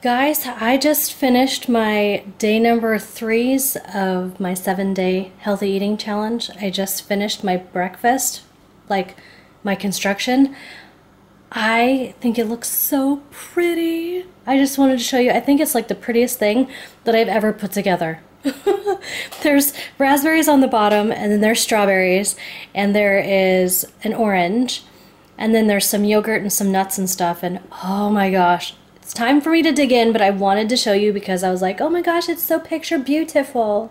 Guys, I just finished my day number 3s of my 7-day healthy eating challenge. I just finished my breakfast, like my construction. I think it looks so pretty. I just wanted to show you. I think it's like the prettiest thing that I've ever put together. There's raspberries on the bottom, and then there's strawberries, and there is an orange, and then there's some yogurt and some nuts and stuff, and oh my gosh. It's time for me to dig in, but I wanted to show you because I was like, oh my gosh, it's so picture beautiful.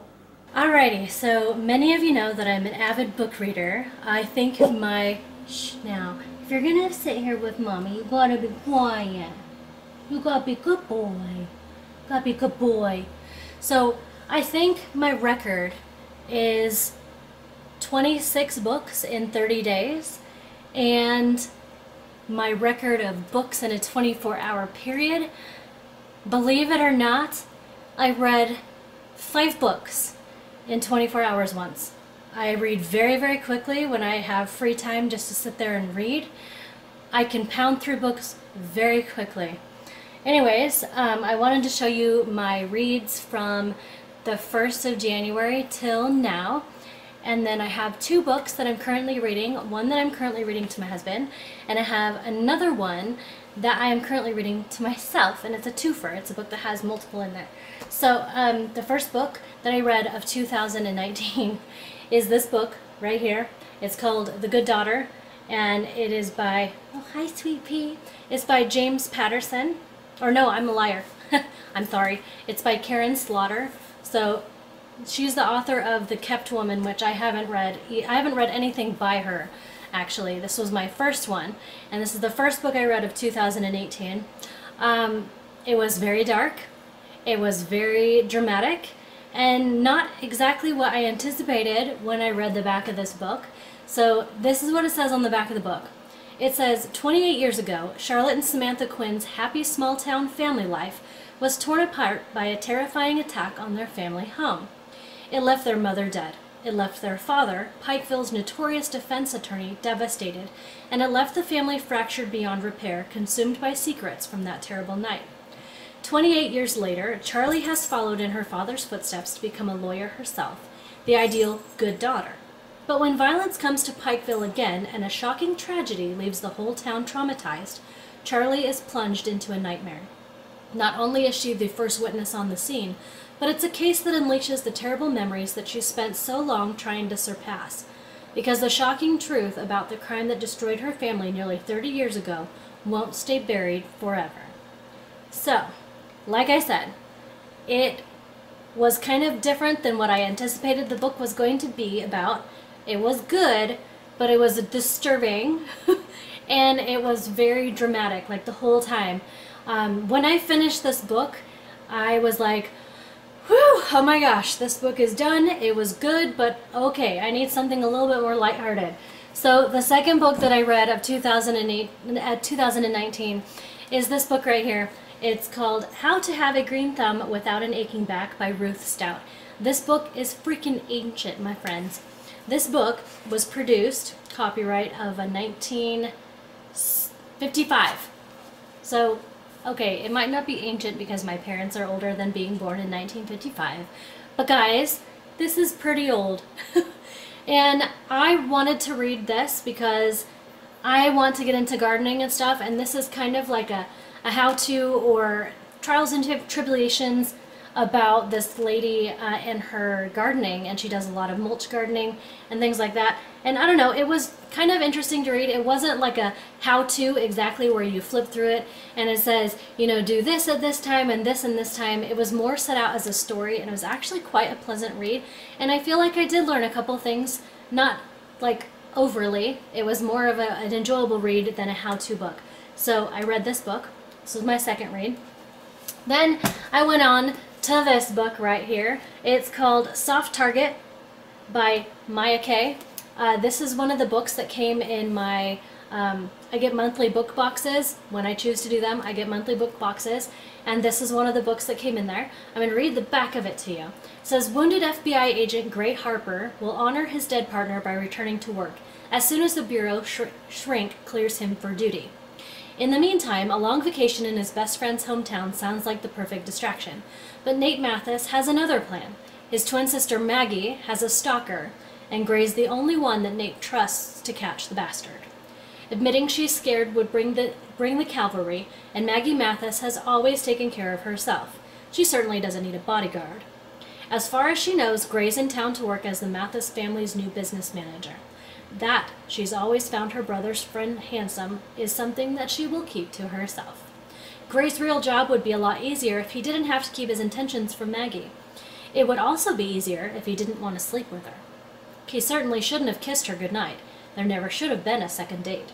Alrighty, so many of you know that I'm an avid book reader. I think now, if you're gonna sit here with mommy, you gotta be quiet. You gotta be good boy. Gotta be good boy. So I think my record is 26 books in 30 days, and my record of books in a 24-hour period. Believe it or not, I read 5 books in 24 hours once. I read very, very quickly when I have free time just to sit there and read. I can pound through books very quickly. Anyways, I wanted to show you my reads from the 1st of January till now. And then I have 2 books that I'm currently reading, one that I'm currently reading to my husband, and I have another one that I am currently reading to myself, and it's a twofer. It's a book that has multiple in there. So the first book that I read of 2019 is this book right here. It's called The Good Daughter, and it is by, oh hi sweet pea, it's by James Patterson, or no, I'm a liar. I'm sorry. It's by Karen Slaughter. So she's the author of The Kept Woman, which I haven't read. I haven't read anything by her, actually. This was my first one, and this is the first book I read of 2018. It was very dark, it was very dramatic, and not exactly what I anticipated when I read the back of this book. So this is what it says on the back of the book. It says, 28 years ago, Charlotte and Samantha Quinn's happy small-town family life was torn apart by a terrifying attack on their family home. It left their mother dead. It left their father, Pikeville's notorious defense attorney, devastated, and it left the family fractured beyond repair, consumed by secrets from that terrible night. 28 years later, Charlie has followed in her father's footsteps to become a lawyer herself, the ideal good daughter. But when violence comes to Pikeville again and a shocking tragedy leaves the whole town traumatized, Charlie is plunged into a nightmare. Not only is she the first witness on the scene, but it's a case that unleashes the terrible memories that she spent so long trying to surpass. Because the shocking truth about the crime that destroyed her family nearly 30 years ago won't stay buried forever. So, like I said, it was kind of different than what I anticipated the book was going to be about. It was good, but it was disturbing, and it was very dramatic, like the whole time. When I finished this book, I was like, whew, oh my gosh, this book is done. It was good, but okay, I need something a little bit more lighthearted. So the second book that I read of 2019 is this book right here. It's called How to Have a Green Thumb Without an Aching Back by Ruth Stout. This book is freaking ancient, my friends. This book was produced, copyright of a 1955. So okay, it might not be ancient because my parents are older than being born in 1955, but guys, this is pretty old. And I wanted to read this because I want to get into gardening and stuff, and this is kind of like a how-to or trials and tribulations about this lady and her gardening, and she does a lot of mulch gardening and things like that. And I don't know, it was kind of interesting to read. It wasn't like a how-to exactly where you flip through it and it says, you know, do this at this time and this time. It was more set out as a story, and it was actually quite a pleasant read. And I feel like I did learn a couple things, not like overly. It was more of an enjoyable read than a how-to book. So I read this book. This was my second read. Then I went on to this book right here. It's called Soft Target by Maya K. This is one of the books that came in my, I get monthly book boxes. When I choose to do them, I get monthly book boxes, and this is one of the books that came in there. I'm going to read the back of it to you. It says, wounded FBI agent Gray Harper will honor his dead partner by returning to work as soon as the Bureau shrink clears him for duty. In the meantime, a long vacation in his best friend's hometown sounds like the perfect distraction. But Nate Mathis has another plan. His twin sister Maggie has a stalker, and Gray's the only one that Nate trusts to catch the bastard. Admitting she's scared would bring the cavalry, and Maggie Mathis has always taken care of herself. She certainly doesn't need a bodyguard. As far as she knows, Gray's in town to work as the Mathis family's new business manager. That, she's always found her brother's friend handsome, is something that she will keep to herself. Gray's real job would be a lot easier if he didn't have to keep his intentions from Maggie. It would also be easier if he didn't want to sleep with her. He certainly shouldn't have kissed her goodnight. There never should have been a second date.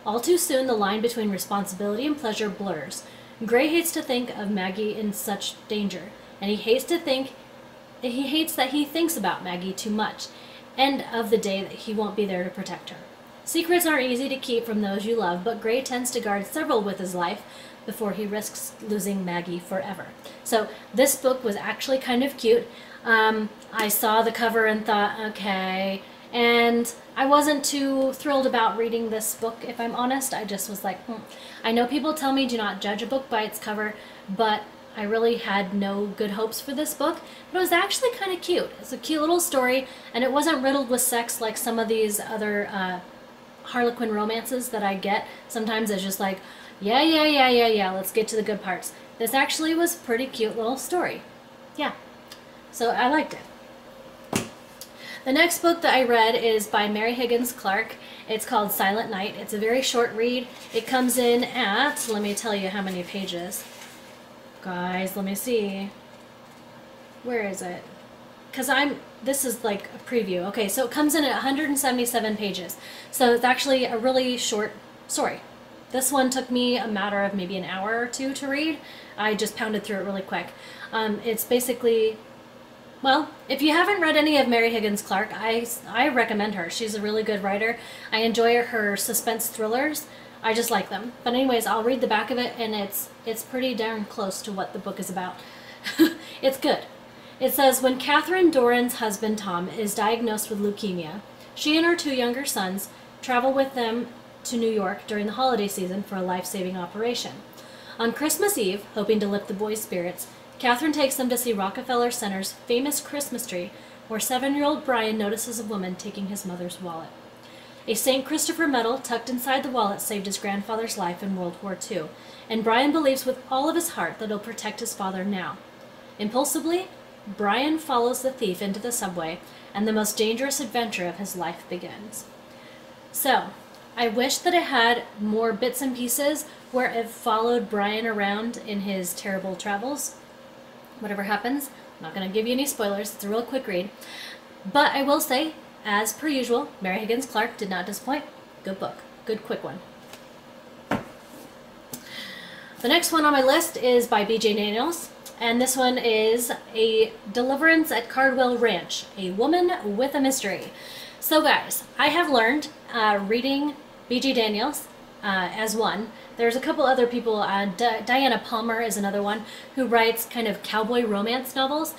All too soon, the line between responsibility and pleasure blurs. Gray hates to think of Maggie in such danger, and he hates that he thinks about Maggie too much, and of the day that he won't be there to protect her. Secrets aren't easy to keep from those you love, but Gray tends to guard several with his life before he risks losing Maggie forever. So this book was actually kind of cute. I saw the cover and thought, okay, and I wasn't too thrilled about reading this book, if I'm honest. I just was like, I know people tell me do not judge a book by its cover, but I really had no good hopes for this book. But it was actually kind of cute. It's a cute little story, and it wasn't riddled with sex like some of these other Harlequin romances that I get. Sometimes it's just like, yeah, let's get to the good parts. This actually was a pretty cute little story. Yeah, so I liked it. The next book that I read is by Mary Higgins Clark. It's called Silent Night. It's a very short read. It comes in at, let me tell you how many pages. Guys, let me see. Where is it? Because this is like a preview. Okay, so it comes in at 177 pages. So it's actually a really short story. This one took me a matter of maybe an hour or two to read. I just pounded through it really quick. It's basically, well, if you haven't read any of Mary Higgins Clark, I recommend her. She's a really good writer. I enjoy her suspense thrillers. I just like them. But anyways, I'll read the back of it, and it's pretty darn close to what the book is about. It's good. It says, when Catherine Doran's husband Tom is diagnosed with leukemia, she and her 2 younger sons travel with them to New York during the holiday season for a life-saving operation. On Christmas Eve, hoping to lift the boys' spirits, Catherine takes them to see Rockefeller Center's famous Christmas tree, where 7-year-old Brian notices a woman taking his mother's wallet. A St. Christopher medal tucked inside the wallet saved his grandfather's life in World War II, and Brian believes with all of his heart that he'll protect his father now. Impulsively, Brian follows the thief into the subway, and the most dangerous adventure of his life begins. So, I wish that it had more bits and pieces where it followed Brian around in his terrible travels. Whatever happens, I'm not going to give you any spoilers, it's a real quick read. But I will say, as per usual, Mary Higgins Clark did not disappoint. Good book. Good quick one. The next one on my list is by B.J. Daniels, and this one is a Deliverance at Cardwell Ranch, a woman with a mystery. So guys, I have learned reading B.J. Daniels as one. There's a couple other people, Diana Palmer is another one, who writes kind of cowboy romance novels.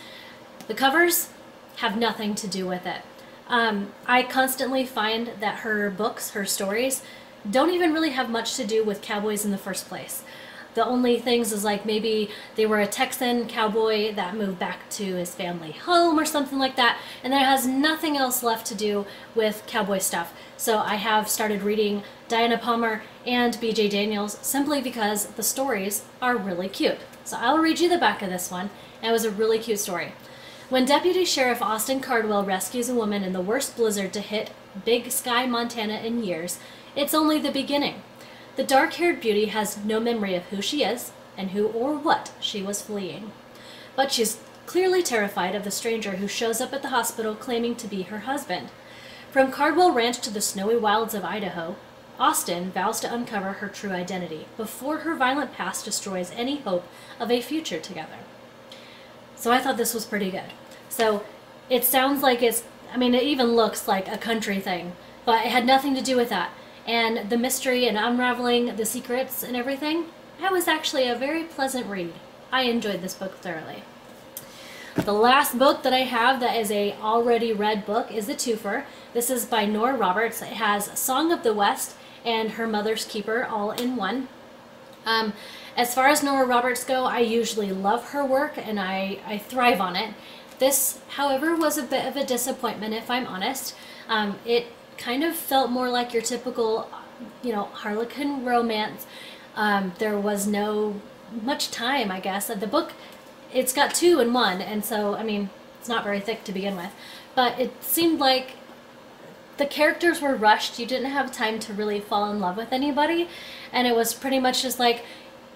The covers have nothing to do with it. I constantly find that her books, her stories, don't even really have much to do with cowboys in the first place. The only things is like maybe they were a Texan cowboy that moved back to his family home or something like that, and then it has nothing else left to do with cowboy stuff. So I have started reading Diana Palmer and B.J. Daniels simply because the stories are really cute. So I'll read you the back of this one, and it was a really cute story. When Deputy Sheriff Austin Cardwell rescues a woman in the worst blizzard to hit Big Sky, Montana in years, it's only the beginning. The dark-haired beauty has no memory of who she is and who or what she was fleeing. But she's clearly terrified of the stranger who shows up at the hospital claiming to be her husband. From Cardwell Ranch to the snowy wilds of Idaho, Austin vows to uncover her true identity before her violent past destroys any hope of a future together. So I thought this was pretty good. So it sounds like it even looks like a country thing, but it had nothing to do with that. And the mystery and unraveling the secrets and everything, that was actually a very pleasant read. I enjoyed this book thoroughly. The last book that I have that is a already read book is the Twofer. This is by Nora Roberts. It has Song of the West and Her Mother's Keeper all in one. As far as Nora Roberts go, I usually love her work and I thrive on it. This, however, was a bit of a disappointment, if I'm honest. It kind of felt more like your typical, Harlequin romance. There was no much time, I guess. The book, it's got 2 in 1, and so, I mean, it's not very thick to begin with. But it seemed like the characters were rushed. You didn't have time to really fall in love with anybody, and it was pretty much just like,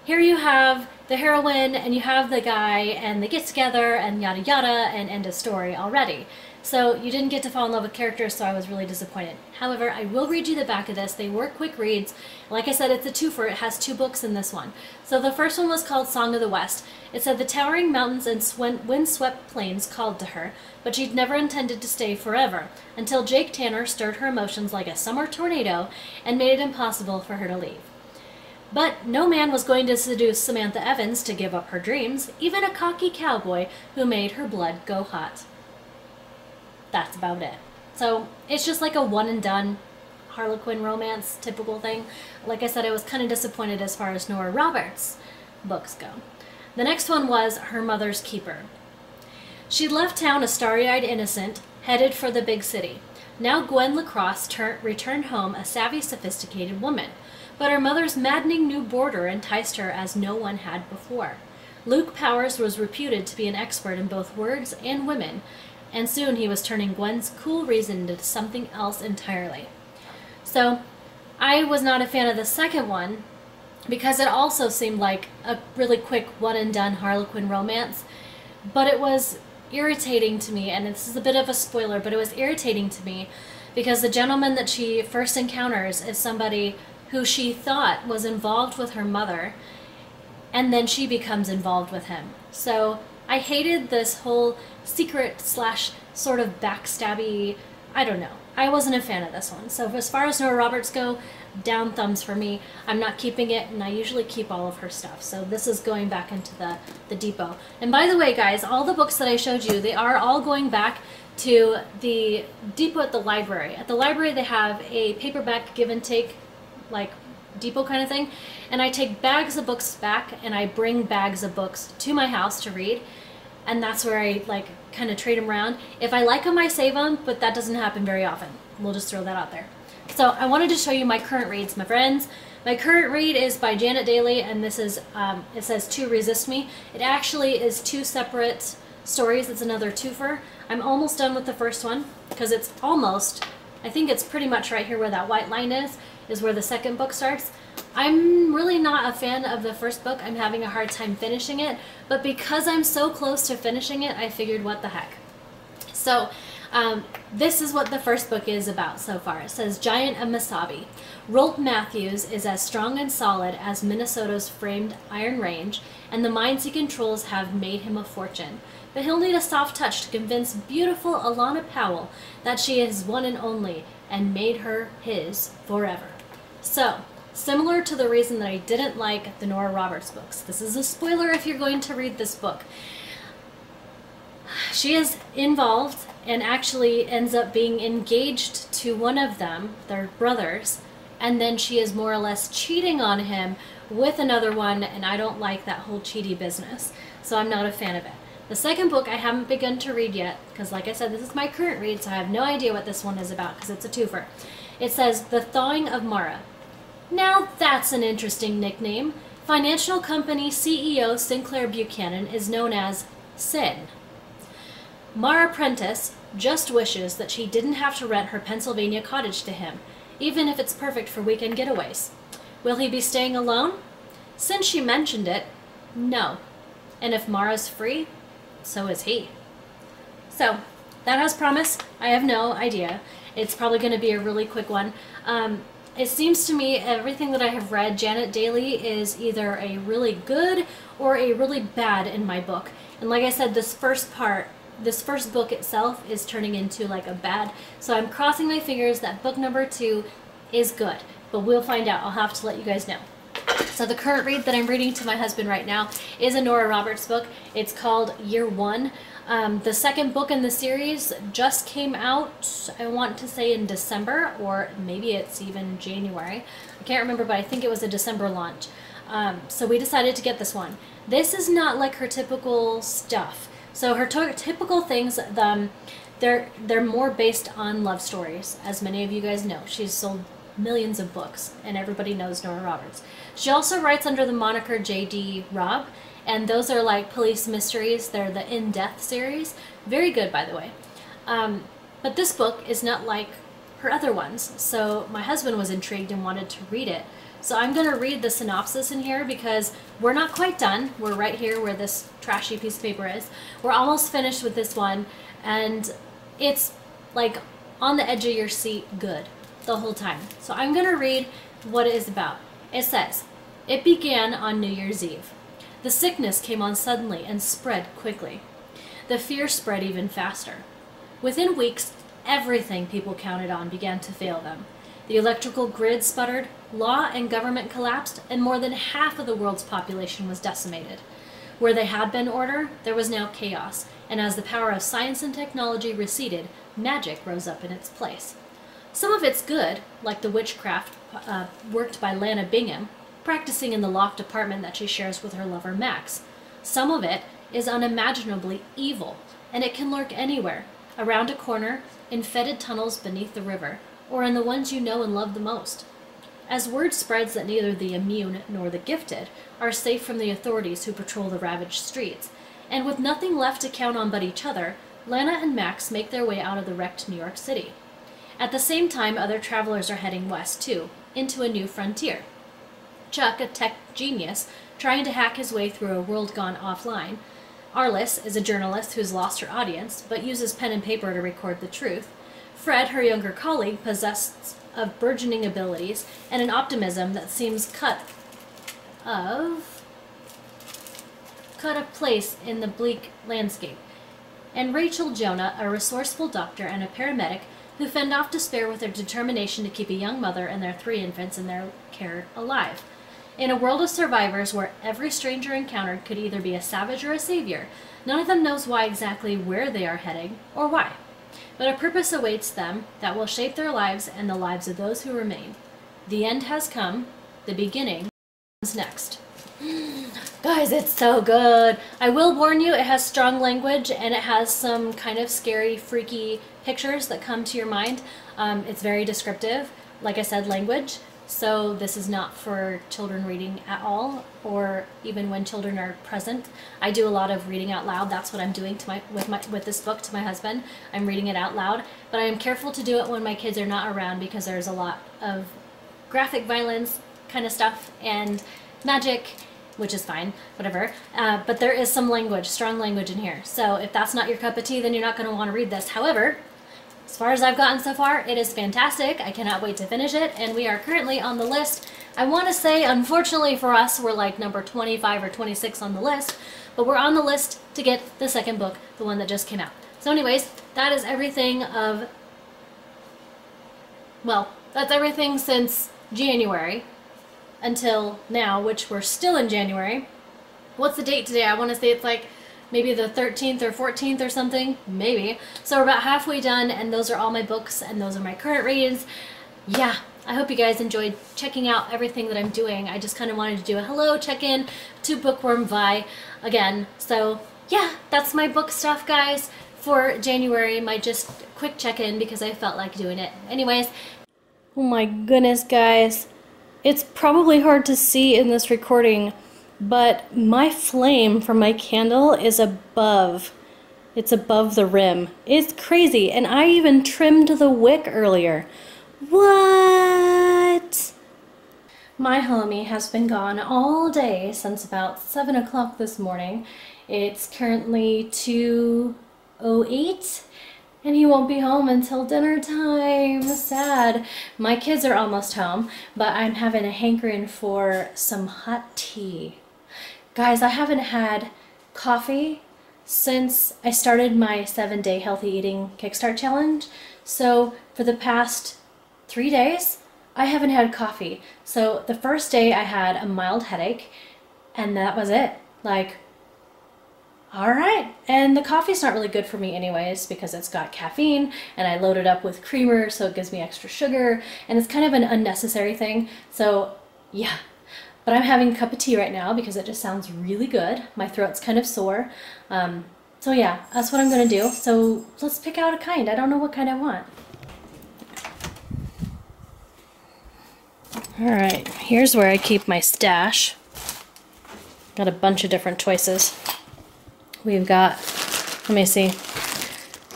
here you have the heroine and you have the guy and they get together and yada yada and end of story already. So you didn't get to fall in love with characters, so I was really disappointed. However, I will read you the back of this. They were quick reads. Like I said, it's a twofer. It has 2 books in this one. So the first one was called Song of the West. It said the towering mountains and windswept plains called to her, but she'd never intended to stay forever, until Jake Tanner stirred her emotions like a summer tornado and made it impossible for her to leave. But no man was going to seduce Samantha Evans to give up her dreams, even a cocky cowboy who made her blood go hot. That's about it. So it's just like a one and done Harlequin romance, typical thing. Like I said, I was kind of disappointed as far as Nora Roberts' books go. The next one was Her Mother's Keeper. She'd left town a starry-eyed innocent, headed for the big city. Now Gwen Lacrosse returned home a savvy, sophisticated woman. But her mother's maddening new boarder enticed her as no one had before. Luke Powers was reputed to be an expert in both words and women, and soon he was turning Gwen's cool reason into something else entirely. So, I was not a fan of the second one, because it also seemed like a really quick one-and-done Harlequin romance, but it was irritating to me, and this is a bit of a spoiler, but it was irritating to me, because the gentleman that she first encounters is somebody who she thought was involved with her mother, and then she becomes involved with him. So I hated this whole secret slash sort of backstabby, I don't know. I wasn't a fan of this one. So as far as Nora Roberts go, down thumbs for me. I'm not keeping it, and I usually keep all of her stuff. So this is going back into the depot. And by the way, guys, all the books that I showed you, they are all going back to the depot at the library. At the library, they have a paperback give and take, like depot kind of thing, and I take bags of books back and I bring bags of books to my house to read, and that's where I like kind of trade them around. If I like them, I save them, but that doesn't happen very often. We'll just throw that out there. So I wanted to show you my current reads, my friends. My current read is by Janet Daly, and this is it says To Resist Me. It actually is 2 separate stories. It's another twofer. I'm almost done with the first one because it's almost, I think it's pretty much right here where that white line is where the second book starts. I'm really not a fan of the first book. I'm having a hard time finishing it, but because I'm so close to finishing it, I figured what the heck. So this is what the first book is about so far. It says, Giant of Mesabi. Rolt Matthews is as strong and solid as Minnesota's framed Iron Range, and the minds he controls have made him a fortune. But he'll need a soft touch to convince beautiful Alana Powell that she is one and only, and made her his forever. So, similar to the reason that I didn't like the Nora Roberts books. This is a spoiler if you're going to read this book. She is involved and actually ends up being engaged to one of them, their brothers, and then she is more or less cheating on him with another one, and I don't like that whole cheaty business, so I'm not a fan of it. The second book I haven't begun to read yet, because like I said, this is my current read, so I have no idea what this one is about, because it's a twofer. It says, The Thawing of Mara. Now that's an interesting nickname. Financial company CEO Sinclair Buchanan is known as Sin. Mara Prentice just wishes that she didn't have to rent her Pennsylvania cottage to him, even if it's perfect for weekend getaways. Will he be staying alone? Since she mentioned it, no. And if Mara's free, so is he. So, that has promise. I have no idea. It's probably going to be a really quick one. It seems to me everything that I have read, Janet Daly is either a really good or a really bad in my book. And like I said, this first book itself is turning into like a bad. So I'm crossing my fingers that book number 2 is good. But we'll find out. I'll have to let you guys know. So the current read that I'm reading to my husband right now is a Nora Roberts book. It's called Year One. The second book in the series just came out, I want to say in December, or maybe it's even January. I can't remember, but I think it was a December launch. So we decided to get this one. This is not like her typical stuff. So her typical things, they're more based on love stories, as many of you guys know. She's sold millions of books, and everybody knows Nora Roberts. She also writes under the moniker J.D. Robb, and those are like police mysteries. They're the In Death series. Very good, by the way. But this book is not like her other ones, so my husband was intrigued and wanted to read it. So I'm going to read the synopsis in here because we're not quite done. We're right here where this trashy piece of paper is. We're almost finished with this one, and it's like on the edge of your seat good the whole time. So I'm going to read what it is about. It says, "It began on New Year's Eve. The sickness came on suddenly and spread quickly. The fear spread even faster. Within weeks, everything people counted on began to fail them. The electrical grid sputtered, law and government collapsed, and more than half of the world's population was decimated. Where there had been order, there was now chaos, and as the power of science and technology receded, magic rose up in its place. Some of it's good, like the witchcraft worked by Lana Bingham, practicing in the loft apartment that she shares with her lover Max. Some of it is unimaginably evil, and it can lurk anywhere, around a corner, in fetid tunnels beneath the river, or in the ones you know and love the most. As word spreads that neither the immune nor the gifted are safe from the authorities who patrol the ravaged streets, and with nothing left to count on but each other, Lana and Max make their way out of the wrecked New York City. At the same time, other travelers are heading west, too, into a new frontier. Chuck, a tech genius, trying to hack his way through a world gone offline. Arliss is a journalist who's lost her audience, but uses pen and paper to record the truth. Fred, her younger colleague, possessed of burgeoning abilities and an optimism that seems cut of place in the bleak landscape. And Rachel Jonah, a resourceful doctor and a paramedic who fend off despair with their determination to keep a young mother and their 3 infants in their care alive. In a world of survivors where every stranger encountered could either be a savage or a savior, none of them knows exactly where they are heading or why. But a purpose awaits them that will shape their lives and the lives of those who remain. The end has come. The beginning comes next." Guys, it's so good. I will warn you, it has strong language and it has some kind of scary, freaky pictures that come to your mind. It's very descriptive. Like I said, language. So this is not for children reading at all, or even when children are present. I do a lot of reading out loud. That's what I'm doing with this book to my husband. I'm reading it out loud, but I am careful to do it when my kids are not around because there's a lot of graphic violence kind of stuff and magic, which is fine, whatever. But there is some language, strong language in here. So if that's not your cup of tea, then you're not going to want to read this. However, as far as I've gotten so far, it is fantastic. I cannot wait to finish it, and we are currently on the list. I want to say, unfortunately for us, we're like number 25 or 26 on the list, but we're on the list to get the second book, the one that just came out. So anyways, that is everything that's everything since January until now, which we're still in January. What's the date today? I want to say it's like maybe the 13th or 14th or something, maybe. So we're about halfway done, and those are all my books, and those are my current reads. Yeah, I hope you guys enjoyed checking out everything that I'm doing. I just kind of wanted to do a hello, check-in to Bookworm Vi again. So yeah, that's my book stuff, guys, for January. My just quick check-in because I felt like doing it. Anyways, oh my goodness, guys. It's probably hard to see in this recording, but my flame from my candle is above. It's above the rim. It's crazy, and I even trimmed the wick earlier. What? My homie has been gone all day since about 7 o'clock this morning. It's currently 2:08, and he won't be home until dinner time. Sad. My kids are almost home, but I'm having a hankering for some hot tea. Guys, I haven't had coffee since I started my 7-day Healthy Eating Kickstart challenge. So for the past 3 days, I haven't had coffee. So the first day I had a mild headache, and that was it. Like, all right. And the coffee's not really good for me anyways because it's got caffeine, and I load it up with creamer, so it gives me extra sugar, and it's kind of an unnecessary thing. So yeah. But I'm having a cup of tea right now because it just sounds really good. My throat's kind of sore. So yeah, that's what I'm gonna do. So let's pick out a kind. I don't know what kind I want. All right, here's where I keep my stash. Got a bunch of different choices. We've got, let me see.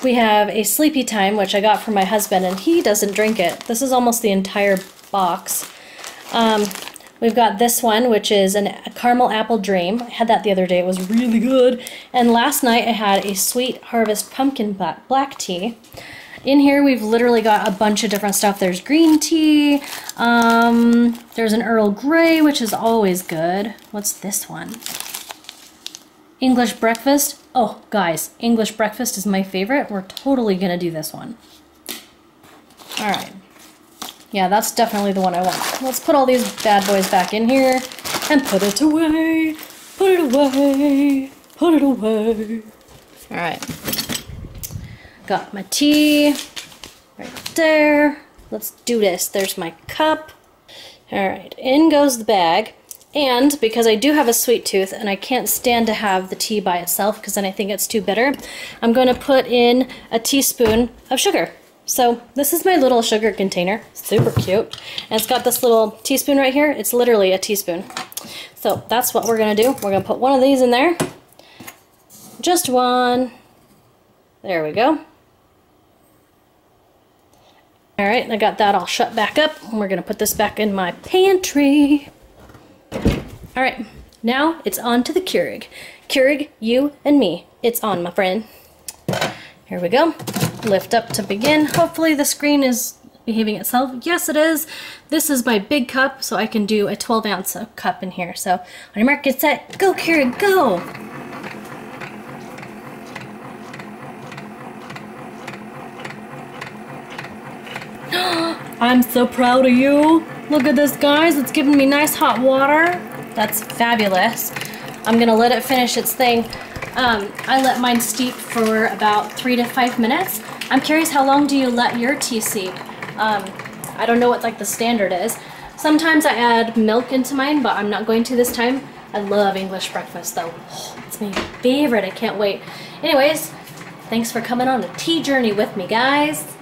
We have a Sleepy Time, which I got from my husband, and he doesn't drink it. This is almost the entire box. We've got this one, which is a caramel apple dream. I had that the other day. It was really good. And last night I had a Sweet Harvest pumpkin black tea. In here we've literally got a bunch of different stuff. There's green tea. There's an Earl Grey, which is always good. What's this one? English breakfast. Oh, guys, English breakfast is my favorite. We're totally gonna do this one. All right. Yeah, that's definitely the one I want. Let's put all these bad boys back in here and put it away, put it away, put it away. All right. Got my tea right there. Let's do this. There's my cup. All right, in goes the bag. And because I do have a sweet tooth and I can't stand to have the tea by itself because then I think it's too bitter, I'm going to put in a teaspoon of sugar. So this is my little sugar container, super cute. And it's got this little teaspoon right here. It's literally a teaspoon. So that's what we're gonna do. We're gonna put one of these in there. Just one. There we go. All right, I got that all shut back up. And we're gonna put this back in my pantry. All right, now it's on to the Keurig. Keurig, you and me. It's on, my friend. Here we go. Lift up to begin. Hopefully the screen is behaving itself. Yes, it is. This is my big cup, so I can do a 12-ounce cup in here. So on your mark, get set, go, Keurig, go! I'm so proud of you. Look at this, guys. It's giving me nice hot water. That's fabulous. I'm gonna let it finish its thing. I let mine steep for about 3 to 5 minutes. I'm curious, how long do you let your tea steep? I don't know what like the standard is. Sometimes I add milk into mine, but I'm not going to this time. I love English breakfast though. Oh, it's my favorite, I can't wait. Anyways, thanks for coming on a tea journey with me, guys.